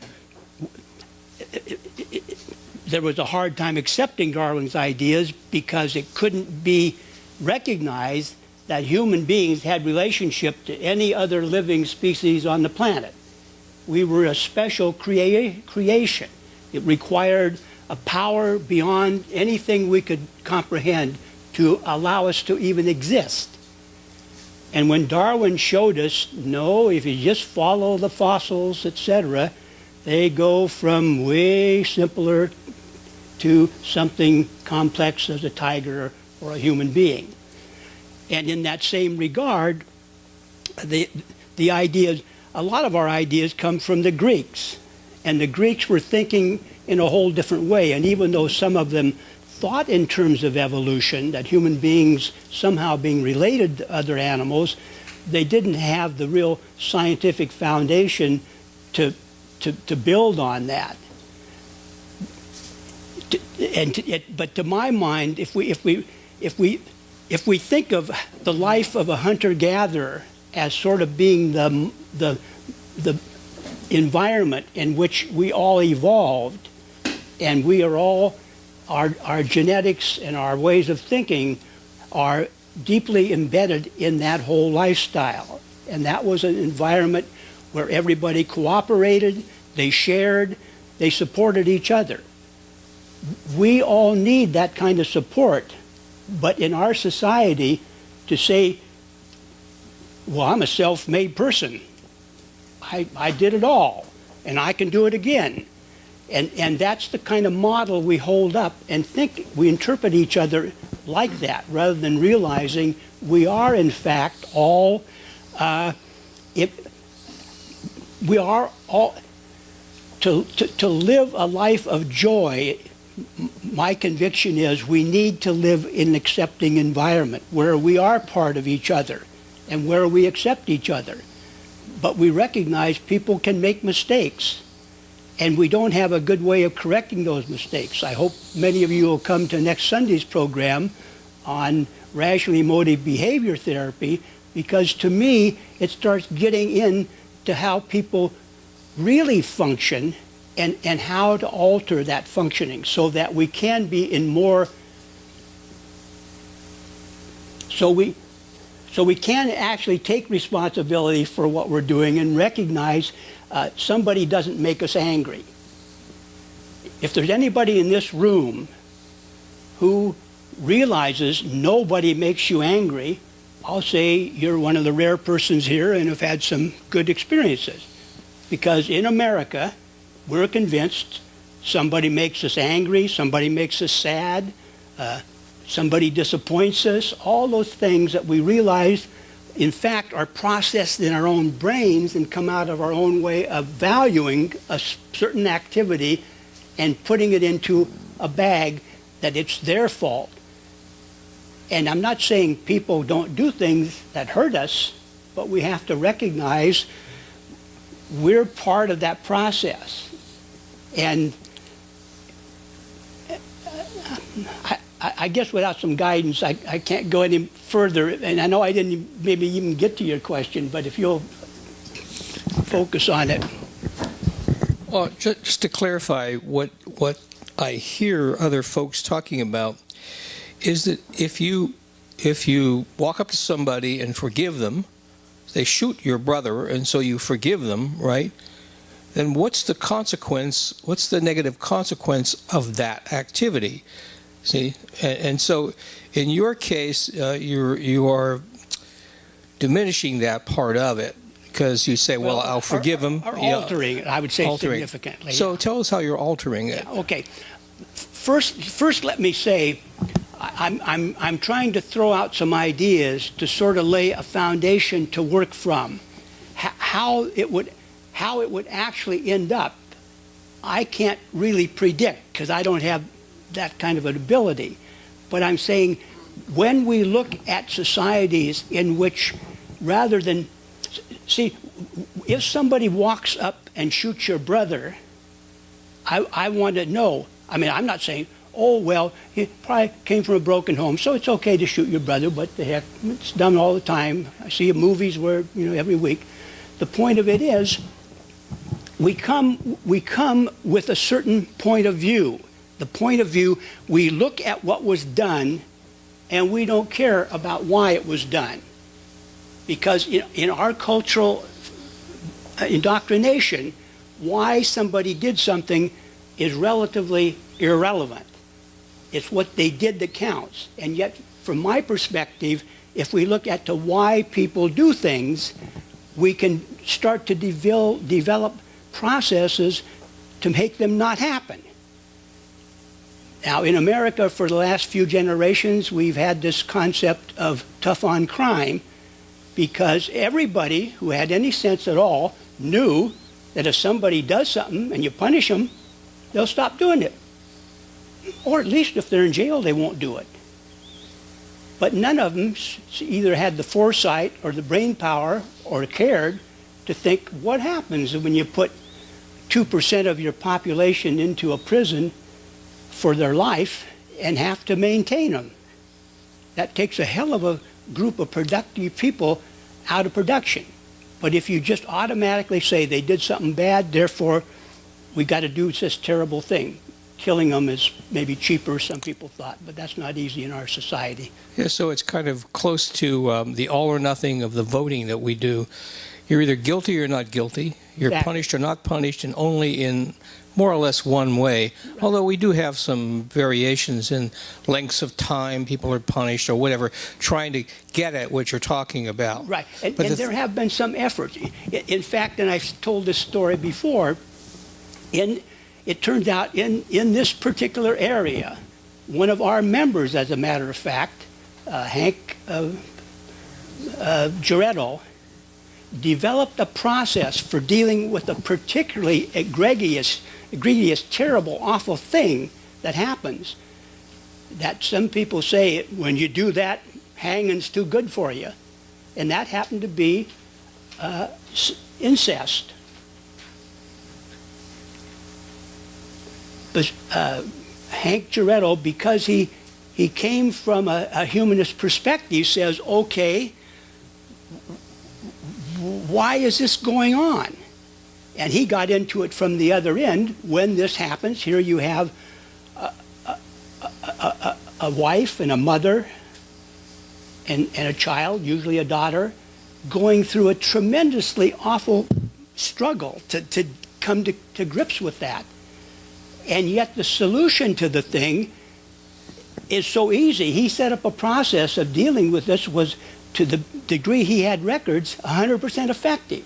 there was a hard time accepting Darwin's ideas because it couldn't be recognized that human beings had relationship to any other living species on the planet. We were a special creation. It required a power beyond anything we could comprehend to allow us to even exist. And when Darwin showed us, no, if you just follow the fossils, etc., they go from way simpler to something complex as a tiger or a human being. And in that same regard, the ideas, a lot of our ideas come from the Greeks. And the Greeks were thinking in a whole different way. And even though some of them thought in terms of evolution, that human beings somehow being related to other animals, they didn't have the real scientific foundation to build on that. But to my mind, if we think of the life of a hunter-gatherer as sort of being the environment in which we all evolved, and we are all, our genetics and our ways of thinking are deeply embedded in that whole lifestyle. And that was an environment where everybody cooperated, they shared, they supported each other. We all need that kind of support. But in our society, to say, well, I'm a self-made person. I did it all, and I can do it again. And that's the kind of model we hold up and think we interpret each other like that, rather than realizing we are, in fact, all, we are all, to live a life of joy. My conviction is we need to live in an accepting environment where we are part of each other and where we accept each other. But we recognize people can make mistakes, and we don't have a good way of correcting those mistakes. I hope many of you will come to next Sunday's program on rational emotive behavior therapy, because to me it starts getting into how people really function and how to alter that functioning so that we can be in more, so we can actually take responsibility for what we're doing and recognize somebody doesn't make us angry. If there's anybody in this room who realizes nobody makes you angry, I'll say you're one of the rare persons here and have had some good experiences. Because in America, we're convinced somebody makes us angry, somebody makes us sad, somebody disappoints us. All those things that we realize, in fact, are processed in our own brains and come out of our own way of valuing a certain activity and putting it into a bag that it's their fault. And I'm not saying people don't do things that hurt us, but we have to recognize we're part of that process. And I guess without some guidance, I can't go any further. And I know I didn't maybe even get to your question, but if you'll focus on it. Well, just to clarify, what I hear other folks talking about is that if you walk up to somebody and forgive them, they shoot your brother, and so you forgive them, right? Then what's the consequence? What's the negative consequence of that activity? See, and so in your case, you are diminishing that part of it because you say, well, I'll forgive him. Or altering it, I would say, significantly. So tell us how you're altering it. Yeah, okay. First, let me say, I'm trying to throw out some ideas to sort of lay a foundation to work from. How it would actually end up, I can't really predict because I don't have that kind of an ability. But I'm saying when we look at societies in which, rather than, see, if somebody walks up and shoots your brother, I want to know. I mean, I'm not saying, oh, well, he probably came from a broken home, so it's okay to shoot your brother, but the heck, it's done all the time. I see movies where, every week. The point of it is, we come with a certain point of view. The point of view, we look at what was done, and we don't care about why it was done. Because in our cultural indoctrination, why somebody did something is relatively irrelevant. It's what they did that counts. And yet, from my perspective, if we look at to why people do things, we can start to develop processes to make them not happen. Now, in America, for the last few generations, we've had this concept of tough on crime because everybody who had any sense at all knew that if somebody does something and you punish them, they'll stop doing it. Or at least if they're in jail, they won't do it. But none of them either had the foresight or the brain power or cared to think what happens when you put 2% of your population into a prison for their life and have to maintain them. That takes a hell of a group of productive people out of production. But if you just automatically say they did something bad, therefore we got to do this terrible thing. Killing them is maybe cheaper, some people thought, but that's not easy in our society. Yeah, so it's kind of close to the all or nothing of the voting that we do. You're either guilty or not guilty. You're Exactly. punished or not punished, and only in more or less one way. Right. Although we do have some variations in lengths of time people are punished or whatever, trying to get at what you're talking about. Right, and there have been some efforts. In fact, and I've told this story before, it turns out in this particular area, one of our members, as a matter of fact, Hank Giretto, developed a process for dealing with a particularly egregious, terrible, awful thing that happens. That some people say, when you do that, hanging's too good for you. And that happened to be incest. But Hank Giretto, because he came from a humanist perspective, says, okay, why is this going on? And he got into it from the other end. When this happens, here you have a wife and a mother and a child, usually a daughter, going through a tremendously awful struggle to come to grips with that. And yet the solution to the thing is so easy. He set up a process of dealing with this was, to the degree he had records, 100% effective.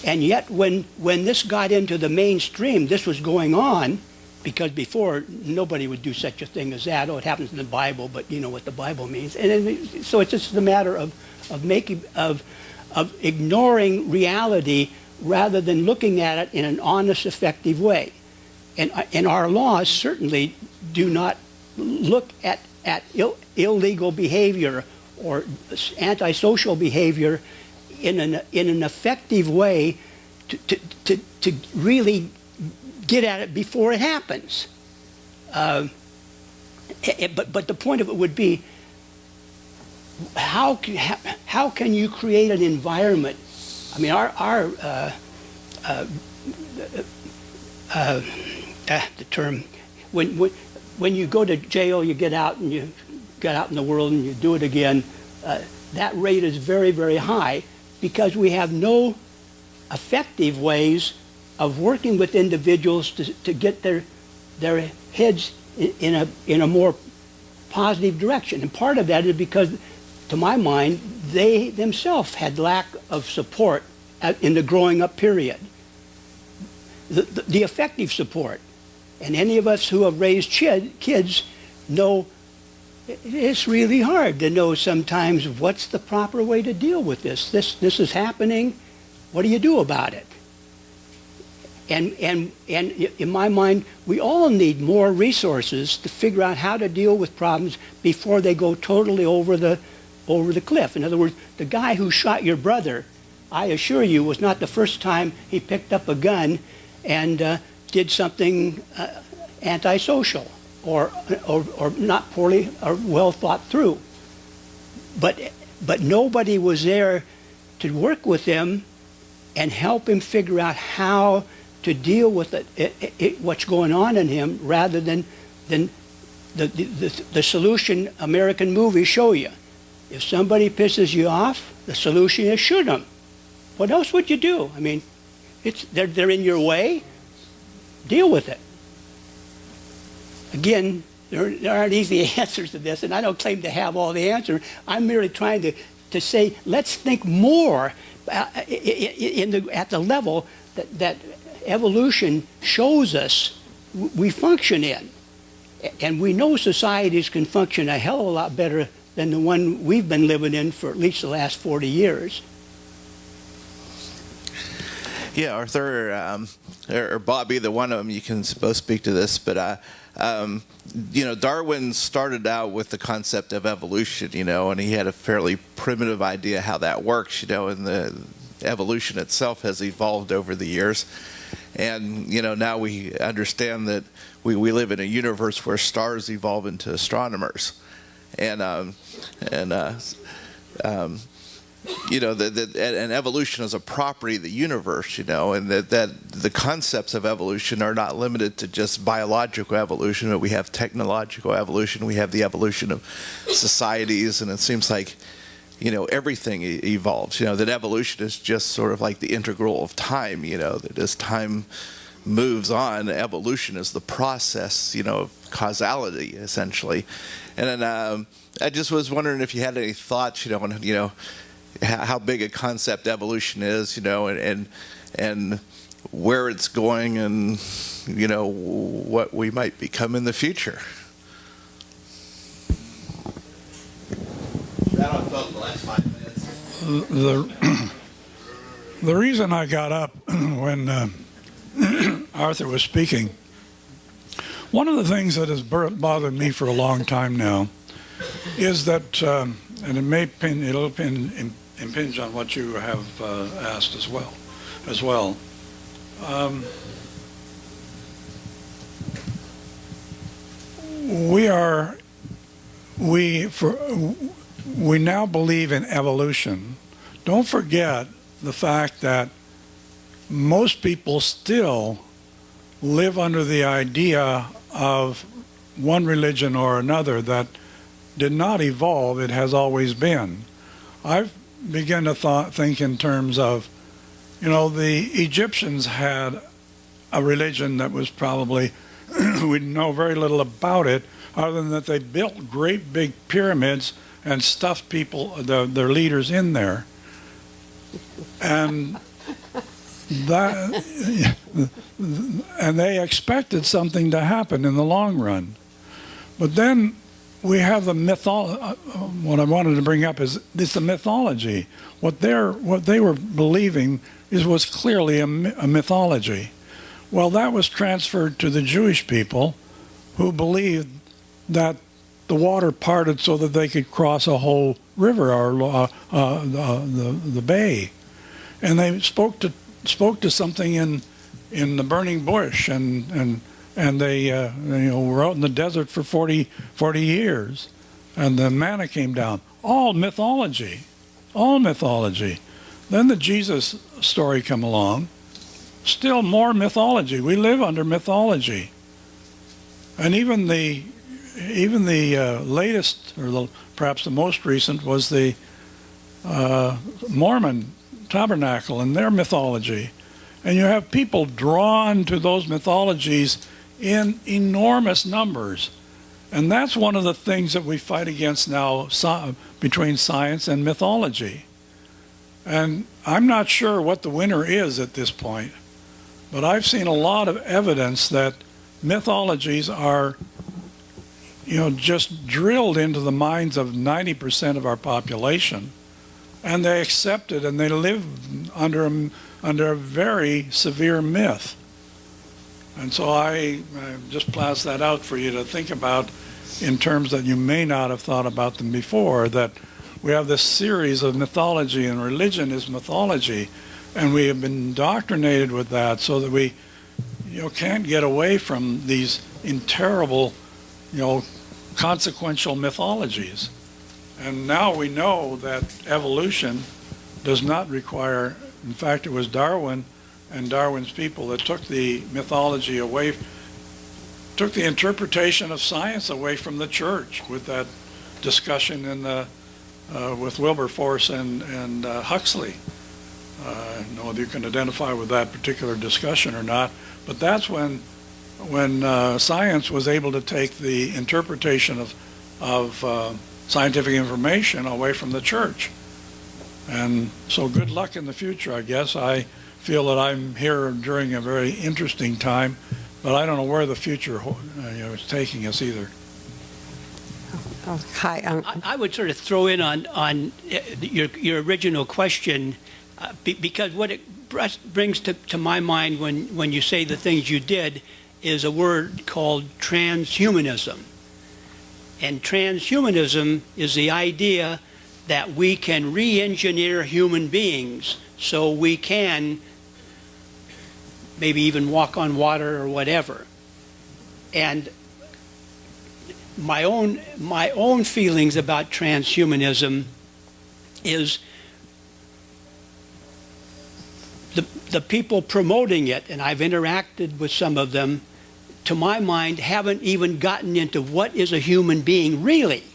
And yet when this got into the mainstream, this was going on, because before nobody would do such a thing as that. Oh, it happens in the Bible, but you know what the Bible means. And so it's just a matter of ignoring reality rather than looking at it in an honest, effective way. And our laws certainly do not look at illegal behavior or antisocial behavior in an effective way to really get at it before it happens. But the point of it would be, how can you create an environment? I mean, the term, when you go to jail, you get out and you get out in the world and you do it again. That rate is very, very high because we have no effective ways of working with individuals to get their heads in a more positive direction. And part of that is because, to my mind, they themselves had lack of support in the growing up period. The effective support. And any of us who have raised kids know it's really hard to know sometimes what's the proper way to deal with this. This is happening. What do you do about it? And in my mind, we all need more resources to figure out how to deal with problems before they go totally over the cliff. In other words, the guy who shot your brother, I assure you, was not the first time he picked up a gun and did something antisocial or not poorly or well thought through. But nobody was there to work with him and help him figure out how to deal with what's going on in him, rather than the solution American movies show you. If somebody pisses you off, the solution is shoot them. What else would you do? I mean, they're in your way. deal with it. Again, there aren't easy answers to this, and I don't claim to have all the answers. I'm merely trying to say, let's think more at the level that evolution shows us we function in. And we know societies can function a hell of a lot better than the one we've been living in for at least the last 40 years. Yeah, Arthur, or Bob, either one of them, you can both speak to this, but Darwin started out with the concept of evolution, and he had a fairly primitive idea how that works, and the evolution itself has evolved over the years. And, now we understand that we live in a universe where stars evolve into astronomers. And evolution is a property of the universe, and that the concepts of evolution are not limited to just biological evolution, but we have technological evolution, we have the evolution of societies, and it seems like, everything evolves, that evolution is just sort of like the integral of time, that as time moves on, evolution is the process, of causality, essentially. And then I just was wondering if you had any thoughts, on, how big a concept evolution is, and where it's going, and what we might become in the future. That'll fill the last 5 minutes. The reason I got up when Arthur was speaking, one of the things that has bothered me for a long time now is that, and it'll impinge on what you have asked as well. We now believe in evolution. Don't forget the fact that most people still live under the idea of one religion or another that did not evolve, it has always been. I've begun to think in terms of, the Egyptians had a religion that was probably, we know very little about it, other than that they built great big pyramids and stuffed their leaders in there. And they expected something to happen in the long run. But then we have the what I wanted to bring up is the mythology. What they were believing was clearly a mythology. Well, that was transferred to the Jewish people, who believed that the water parted so that they could cross a whole river or the bay, and they spoke to something in the burning bush, and they were out in the desert for 40 years, and the manna came down. All mythology. Then the Jesus story come along. Still more mythology. We live under mythology, and even the latest, or perhaps the most recent, was the Mormon tabernacle and their mythology. And you have people drawn to those mythologies in enormous numbers. And that's one of the things that we fight against now between science and mythology. And I'm not sure what the winner is at this point, but I've seen a lot of evidence that mythologies are just drilled into the minds of 90% of our population, and they accept it, and they live under a very severe myth. And so I just pass that out for you to think about, in terms that you may not have thought about them before, that we have this series of mythology, and religion is mythology, and we have been indoctrinated with that, so that we can't get away from these terrible consequential mythologies. And now we know that evolution does not require, in fact, it was Darwin and Darwin's people that took the mythology away, took the interpretation of science away from the church with that discussion with Wilberforce and Huxley. I don't know whether you can identify with that particular discussion or not, but that's when science was able to take the interpretation of scientific information away from the church. And so good luck in the future, I guess. I feel that I'm here during a very interesting time, but I don't know where the future is taking us either. Hi. I would sort of throw in on your original question, because what it brings to my mind when you say the things you did is a word called transhumanism. And transhumanism is the idea that we can re-engineer human beings so we can maybe even walk on water or whatever. And my own feelings about transhumanism is the people promoting it, and I've interacted with some of them, to my mind, haven't even gotten into what is a human being really.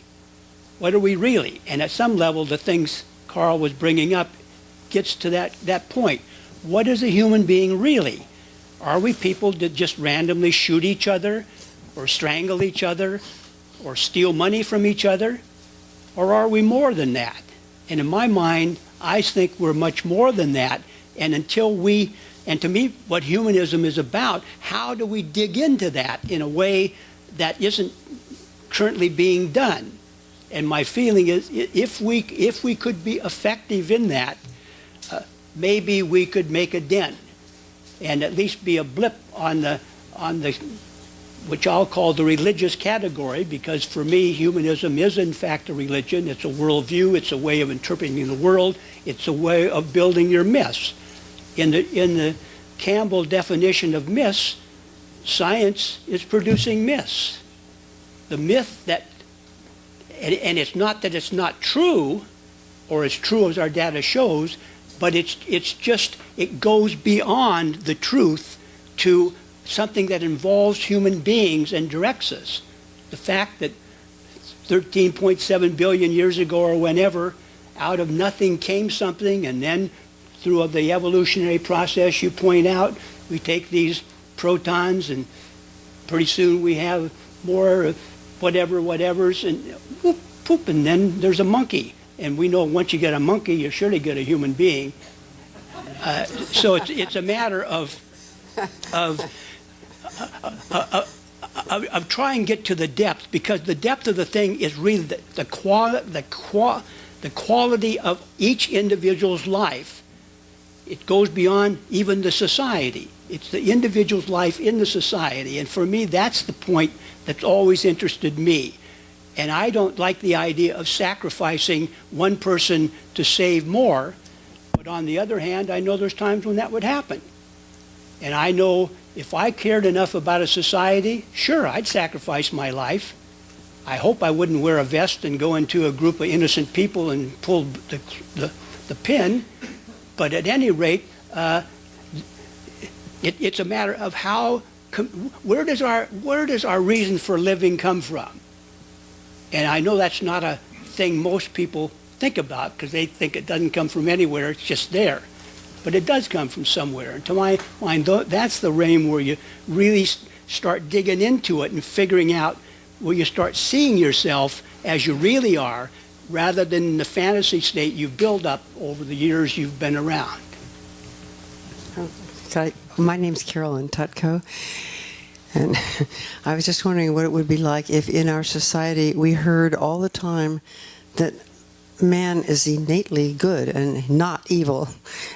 What are we really? And at some level, the things Carl was bringing up gets to that point. What is a human being really? Are we people that just randomly shoot each other or strangle each other or steal money from each other? Or are we more than that? And in my mind, I think we're much more than that. And to me, what humanism is about, how do we dig into that in a way that isn't currently being done? And my feeling is, if we could be effective in that, maybe we could make a dent, and at least be a blip on the which I'll call the religious category, because for me, humanism is in fact a religion. It's a worldview. It's a way of interpreting the world. It's a way of building your myths. In the Campbell definition of myths, science is producing myths. The myth that, and it's not that it's not true, or as true as our data shows, but it goes beyond the truth to something that involves human beings and directs us. The fact that 13.7 billion years ago or whenever, out of nothing came something, and then through the evolutionary process you point out, we take these protons and pretty soon we have more whatevers, and whoop, poop, and then there's a monkey. And we know once you get a monkey, you surely get a human being. So it's a matter of trying to get to the depth, because the depth of the thing is really the quality of each individual's life. It goes beyond even the society. It's the individual's life in the society. And for me, that's the point that's always interested me. And I don't like the idea of sacrificing one person to save more. But on the other hand, I know there's times when that would happen. And I know if I cared enough about a society, sure, I'd sacrifice my life. I hope I wouldn't wear a vest and go into a group of innocent people and pull the pin. But at any rate, it's a matter of where does our reason for living come from? And I know that's not a thing most people think about, because they think it doesn't come from anywhere, it's just there. But it does come from somewhere. And to my mind, that's the realm where you really start digging into it and figuring out, where you start seeing yourself as you really are, rather than the fantasy state you've built up over the years you've been around. My name's Carolyn Tutko, and I was just wondering what it would be like if in our society we heard all the time that man is innately good and not evil,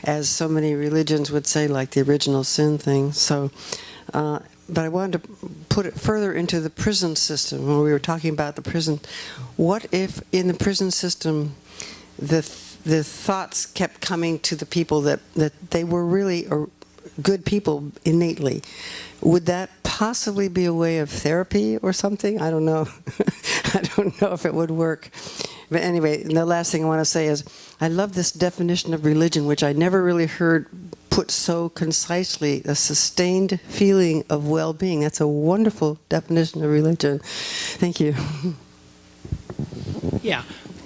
as so many religions would say, like the original sin thing. So, but I wanted to put it further into the prison system. When we were talking about the prison, what if in the prison system the thoughts kept coming to the people that they were really good people innately? Would that possibly be a way of therapy or something? I don't know. I don't know if it would work. But anyway, the last thing I want to say is I love this definition of religion, which I never really heard put so concisely, a sustained feeling of well-being. That's a wonderful definition of religion. Thank you. Yeah.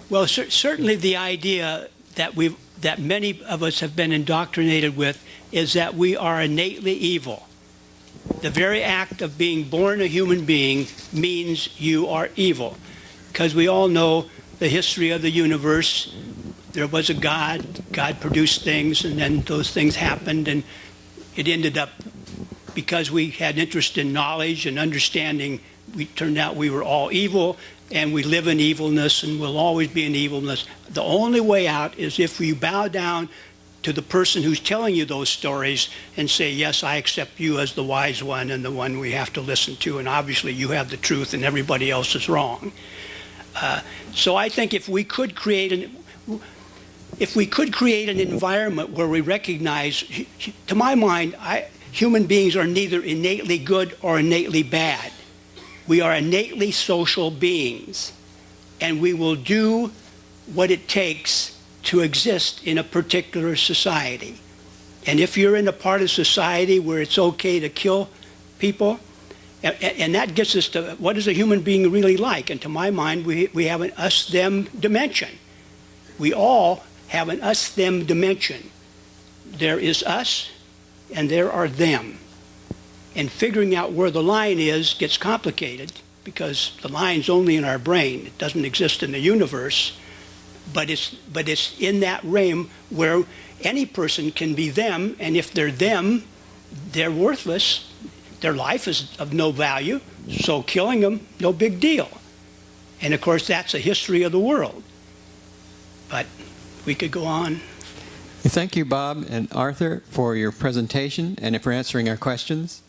Well, certainly the idea that many of us have been indoctrinated with is that we are innately evil. The very act of being born a human being means you are evil. Because we all know the history of the universe. There was a God, God produced things, and then those things happened, and it ended up, because we had interest in knowledge and understanding, we turned out we were all evil, and we live in evilness, and will always be in evilness. The only way out is if we bow down to the person who's telling you those stories and say, yes, I accept you as the wise one and the one we have to listen to, and obviously you have the truth and everybody else is wrong. So I think if we could create an environment where we recognize, to my mind, human beings are neither innately good or innately bad. We are innately social beings, and we will do what it takes to exist in a particular society. And if you're in a part of society where it's okay to kill people, and that gets us to what is a human being really like? And to my mind, we have an us-them dimension. We all have an us-them dimension. There is us, and there are them. And figuring out where the line is gets complicated because the line's only in our brain. It doesn't exist in the universe. But it's in that realm where any person can be them, and if they're them, they're worthless. Their life is of no value, so killing them, no big deal. And of course, that's a history of the world. But we could go on. Thank you, Bob and Arthur, for your presentation and for answering our questions.